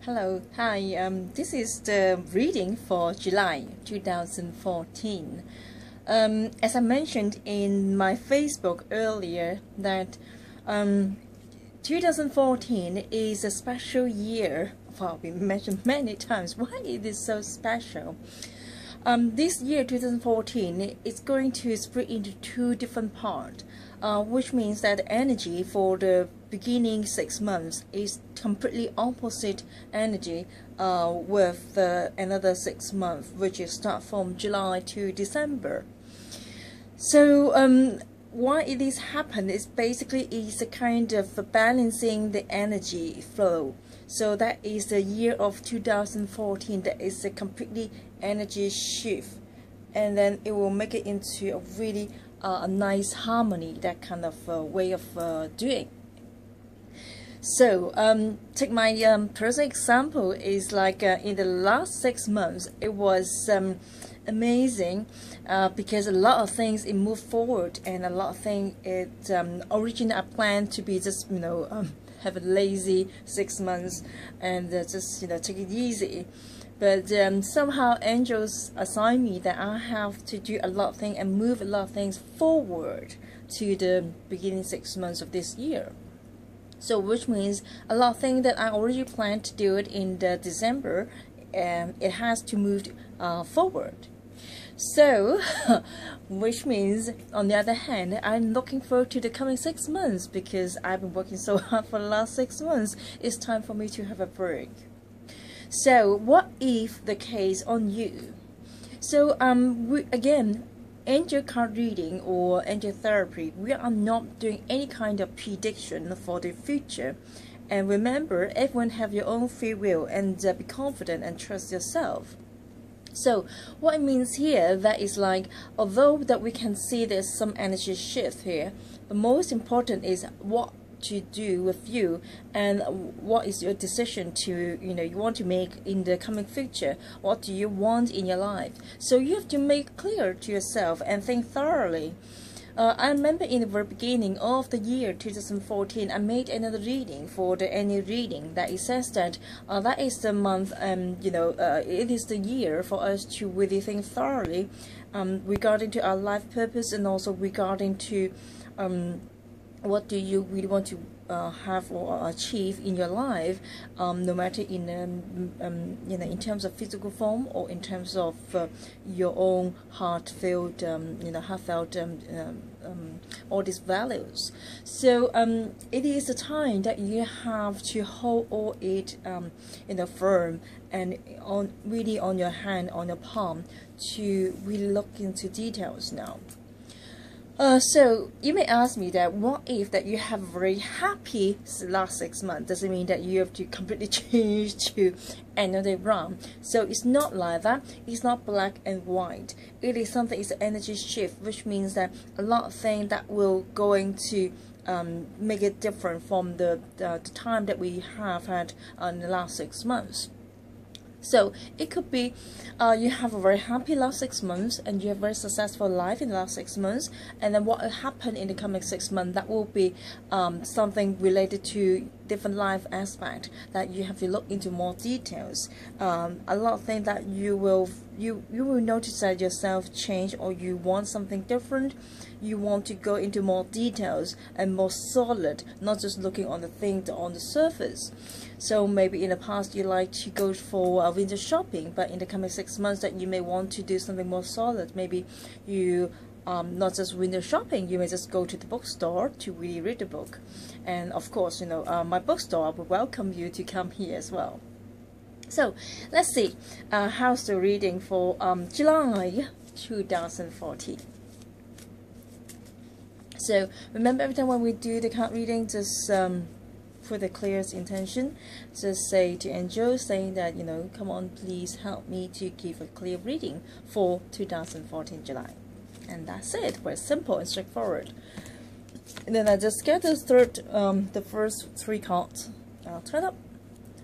Hello, hi. This is the reading for July 2014. As I mentioned in my Facebook earlier, that 2014 is a special year. Well, we mentioned many times why it is so special. This year, 2014, is going to split into two different parts, which means that the energy for the beginning 6 months is completely opposite energy with another 6 months, which is start from July to December. So why it is happen is basically is a kind of balancing the energy flow. So that is the year of 2014. That is a completely energy shift, and then it will make it into a really a nice harmony. That kind of way of doing. So take my personal example is like in the last 6 months it was amazing because a lot of things it moved forward, and a lot of things it originally I planned to be just have a lazy 6 months and just take it easy, but somehow angels assign me that I have to do a lot of things and move a lot of things forward to the beginning 6 months of this year. So which means a lot of things that I already planned to do it in the December, it has to move forward. So which means on the other hand, I'm looking forward to the coming 6 months because I've been working so hard for the last 6 months. It's time for me to have a break. So what if the case on you? So again, angel card reading or angel therapy, we are not doing any kind of prediction for the future. And remember, everyone have your own free will, and be confident and trust yourself. So what it means here, that is like, although that we can see there's some energy shift here, the most important is what to do with you and what is your decision to you want to make in the coming future. What do you want in your life? So you have to make clear to yourself and think thoroughly. I remember in the very beginning of the year 2014, I made another reading for the annual reading that it says that that is the month, it is the year for us to really think thoroughly regarding to our life purpose, and also regarding to what do you really want to have or achieve in your life, no matter in in terms of physical form or in terms of your own heartfelt all these values. So it is a time that you have to hold all it firm and really on your hand, on your palm, to really look into details now. So you may ask me that what if that you have a very happy last 6 months? Does it mean that you have to completely change to another realm? So it's not like that. It's not black and white. It is something. It's an energy shift, which means that a lot of things that will going to make it different from the time that we have had in the last 6 months. So it could be you have a very happy last 6 months and you have a very successful life in the last 6 months, and then what will happen in the coming 6 months, that will be something related to different life aspect that you have to look into more details. A lot of things that you will notice that yourself change, or you want something different. You want to go into more details and more solid, not just looking on the thing on the surface. So maybe in the past you like to go for winter shopping, but in the coming 6 months that you may want to do something more solid. Maybe you not just window shopping, you may just go to the bookstore to really read the book. And of course, my bookstore will welcome you to come here as well. So let's see how's the reading for July 2014. So remember, every time when we do the card reading, just for the clearest intention, just say to angels, saying that come on, please help me to give a clear reading for 2014 July. And that's it. Very simple and straightforward. And then I just get the first 3 cards. I'll turn up.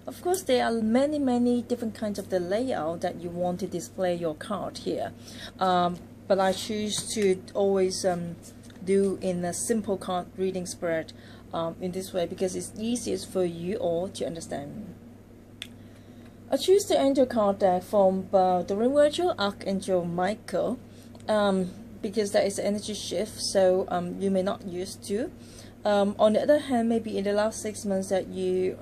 Of course, there are many different kinds of the layout that you want to display your card here. But I choose to always do in a simple card reading spread in this way because it's easiest for you all to understand. I choose the angel card deck from the Ring Virtual Archangel Michael, because that is the energy shift, so you may not used to. On the other hand, maybe in the last 6 months that you,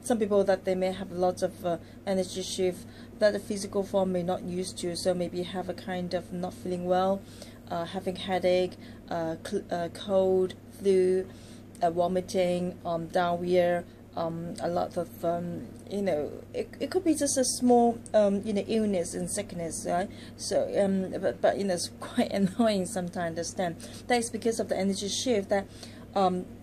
some people that they may have lots of energy shift that the physical form may not used to, so maybe have a kind of not feeling well, having headache, cold, flu, vomiting, diarrhea, a lot of you know, it could be just a small you know, illness and sickness, right? So but you know, it's quite annoying sometimes to understand. That is because of the energy shift that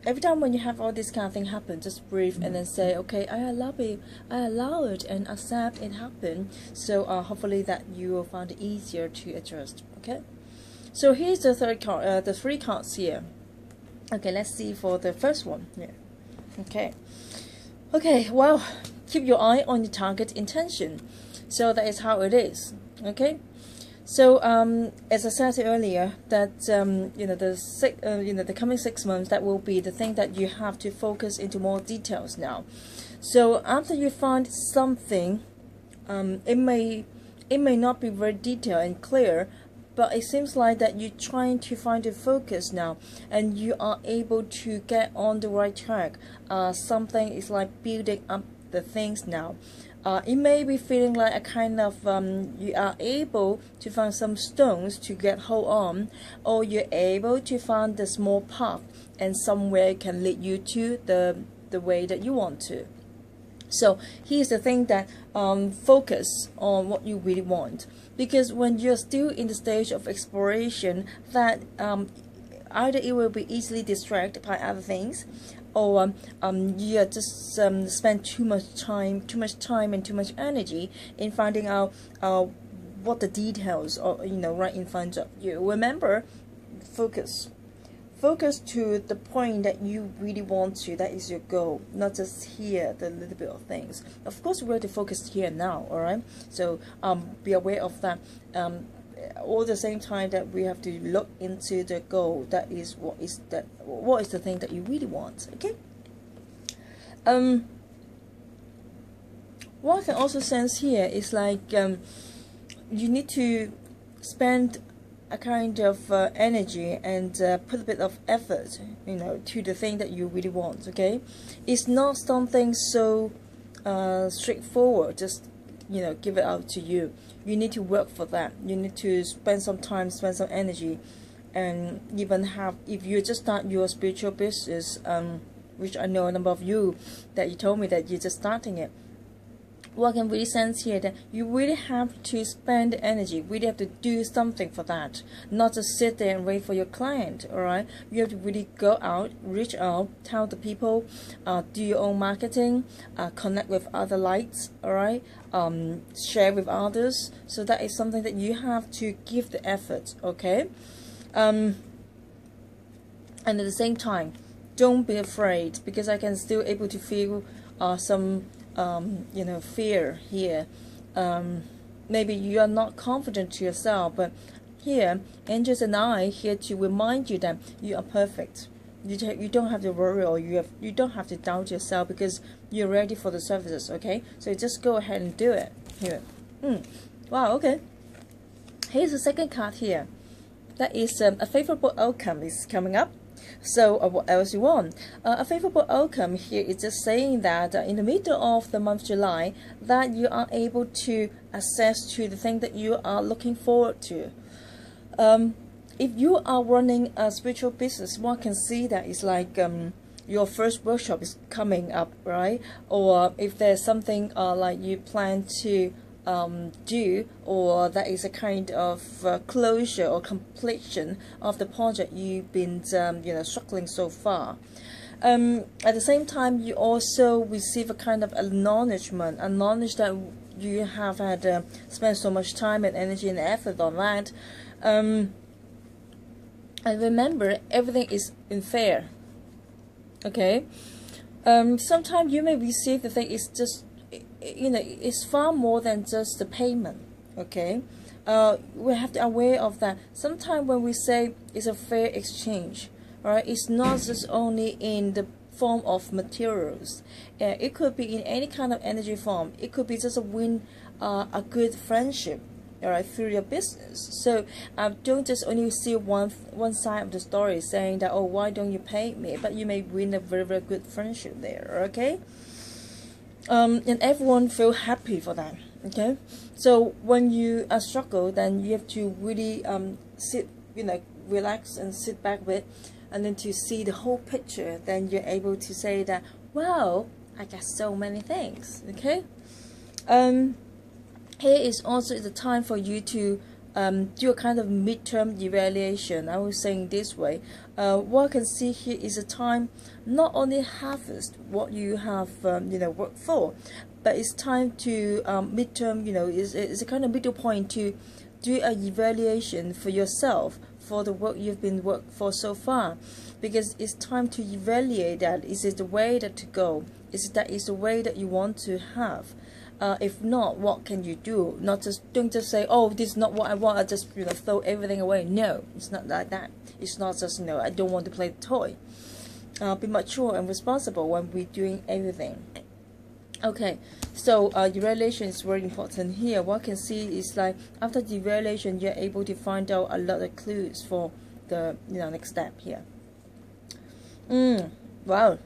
every time when you have all this kind of thing happen, just breathe and then say, okay, I allow it and accept it happen. So hopefully that you will find it easier to adjust. Okay, so here's the third card, the 3 cards here. Okay, let's see for the first one. Yeah. Okay, well, keep your eye on the target intention. So that is how it is. Okay, so as I said earlier, that you know, the coming 6 months, that will be the thing that you have to focus into more details now. So after you find something, it may not be very detailed and clear, but it seems like that you're trying to find the focus now, and you are able to get on the right track. Something is like building up the things now. It may be feeling like a kind of you are able to find some stones to get hold on, or you're able to find the small path and somewhere can lead you to the way that you want to. So here's the thing, that focus on what you really want, because when you're still in the stage of exploration, that either it will be easily distracted by other things, or you just spend too much time and too much energy in finding out what the details are, you know, right in front of you. Remember, focus to the point that you really want to. That is your goal, not just here the little bit of things. Of course, we have to focus here now. All right, so be aware of that. All the same time that we have to look into the goal. That is what is the thing that you really want. Okay. What I can also sense here is like you need to spend a kind of energy and put a bit of effort, you know, to the thing that you really want. Okay, it's not something so straightforward. Just, you know, give it out to you. You need to work for that. You need to spend some time, spend some energy, and even have, if you just start your spiritual business, which I know a number of you that you told me that you're just starting it. What I can really sense here, that you really have to spend energy, really have to do something for that, not just sit there and wait for your client. All right, you have to really go out, reach out, tell the people, do your own marketing, connect with other lights. All right, share with others. So that is something that you have to give the effort. Okay, and at the same time, don't be afraid, because I can still able to feel some you know, fear here. Maybe you are not confident to yourself, but here, angels and I here to remind you that you are perfect. You don't have to worry, or you don't have to doubt yourself, because you're ready for the services. Okay, so just go ahead and do it here. Wow. Okay, here's the second card here. That is a favorable outcome is coming up. So what else you want? A favorable outcome here is just saying that in the middle of the month July, that you are able to access to the thing that you are looking forward to. If you are running a spiritual business, one can see that it's like your first workshop is coming up, right? Or if there's something like you plan to do, or that is a kind of closure or completion of the project you've been you know, struggling so far. At the same time, you also receive a kind of acknowledgement that you have had spent so much time and energy and effort on that. And remember, everything is fair. Okay. Sometimes you may receive the thing is just, you know, it's far more than just the payment. Okay, we have to be aware of that. Sometimes when we say it's a fair exchange, right, it's not just only in the form of materials. It could be in any kind of energy form. It could be just a good friendship, all right, through your business. So don't just only see one side of the story, saying that, oh, why don't you pay me? But you may win a very, very good friendship there, okay? And everyone feel happy for that, okay? So when you struggle, then you have to really sit, relax and sit back with, and then to see the whole picture. Then you're able to say that, wow, I got so many things, okay? Here is also the time for you to do a kind of midterm evaluation. I was saying this way. What I can see here is a time not only harvest what you have worked for, but it's time to midterm. It's a kind of middle point to do an evaluation for yourself for the work you've been worked for so far, because it's time to evaluate that. Is it the way that to go? Is the way that you want to have? If not, what can you do? Don't just say, oh, this is not what I want, I just throw everything away. No, it's not like that. It's not just I don't want to play the toy. Be mature and responsible when we're doing everything. Okay, so evaluation is very important here. What I can see is like after the evaluation, you're able to find out a lot of clues for the next step here. Wow,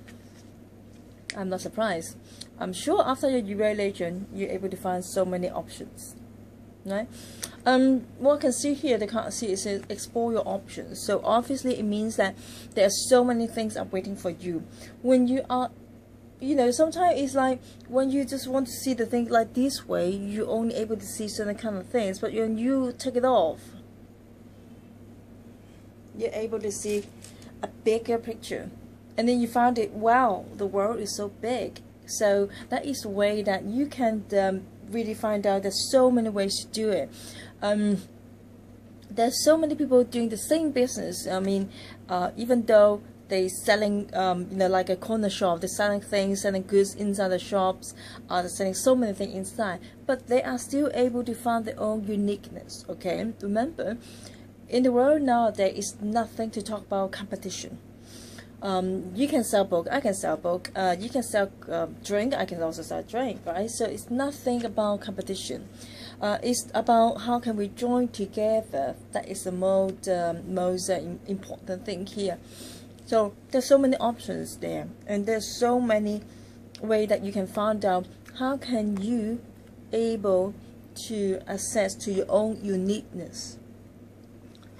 I'm not surprised. I'm sure after your evaluation, you're able to find so many options, right? What I can see here, the card see is explore your options. So obviously it means that there are so many things are waiting for you. When you are, sometimes it's like when you just want to see the thing like this way, you're only able to see certain kind of things. But when you take it off, you're able to see a bigger picture. And then you find it, wow, the world is so big. So that is the way that you can really find out there's so many ways to do it. There's so many people doing the same business. I mean, even though they're selling, like a corner shop, they're selling things, selling goods inside the shops, they're selling so many things inside, but they are still able to find their own uniqueness, okay? Remember, in the world now, there is nothing to talk about competition. You can sell book, I can sell book, you can sell drink, I can also sell drink, right? So it's nothing about competition. It's about how can we join together. That is the most important thing here. So there's so many options there, and there's so many ways that you can find out how can you able to access to your own uniqueness.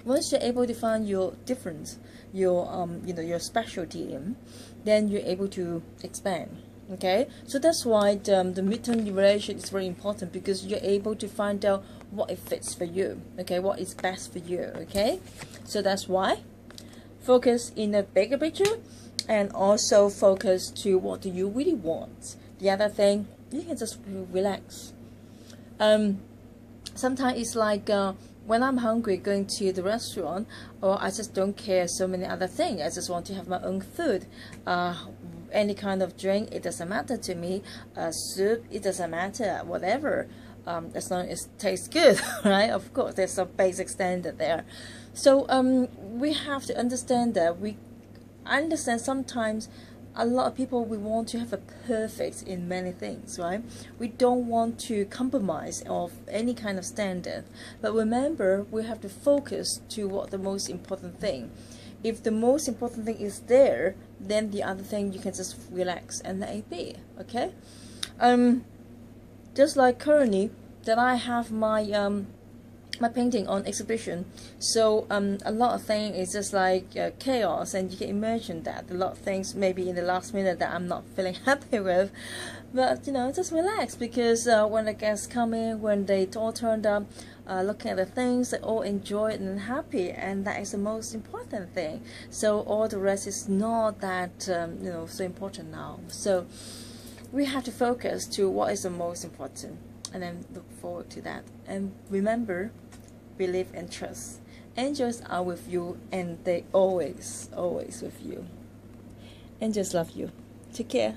Once you're able to find your difference, your specialty in, then you're able to expand. Okay, so that's why the midterm evaluation is very important, because you're able to find out what it fits for you. Okay, what is best for you. Okay, so that's why focus in a bigger picture, and also focus to what do you really want. The other thing, you can just relax. Sometimes it's like when I'm hungry, going to the restaurant, or I just don't care so many other things. I just want to have my own food. Any kind of drink, it doesn't matter to me. Soup, it doesn't matter. Whatever, as long as it tastes good, right? Of course, there's some basic standard there. So we have to understand that I understand sometimes a lot of people, we want to have a perfect in many things, right? We don't want to compromise of any kind of standard. But remember, we have to focus to what the most important thing. If the most important thing is there, then the other thing you can just relax and let it be. Okay? Just like currently that I have my my painting on exhibition, so a lot of things is just like chaos, and you can imagine that a lot of things maybe in the last minute that I'm not feeling happy with, but just relax, because when the guests come in, when they all turned up, looking at the things, they all enjoy it and happy, and that is the most important thing. So all the rest is not that so important now. So we have to focus to what is the most important, and then look forward to that. And remember, believe and trust. Angels are with you, and they always with you. Angels love you. Take care.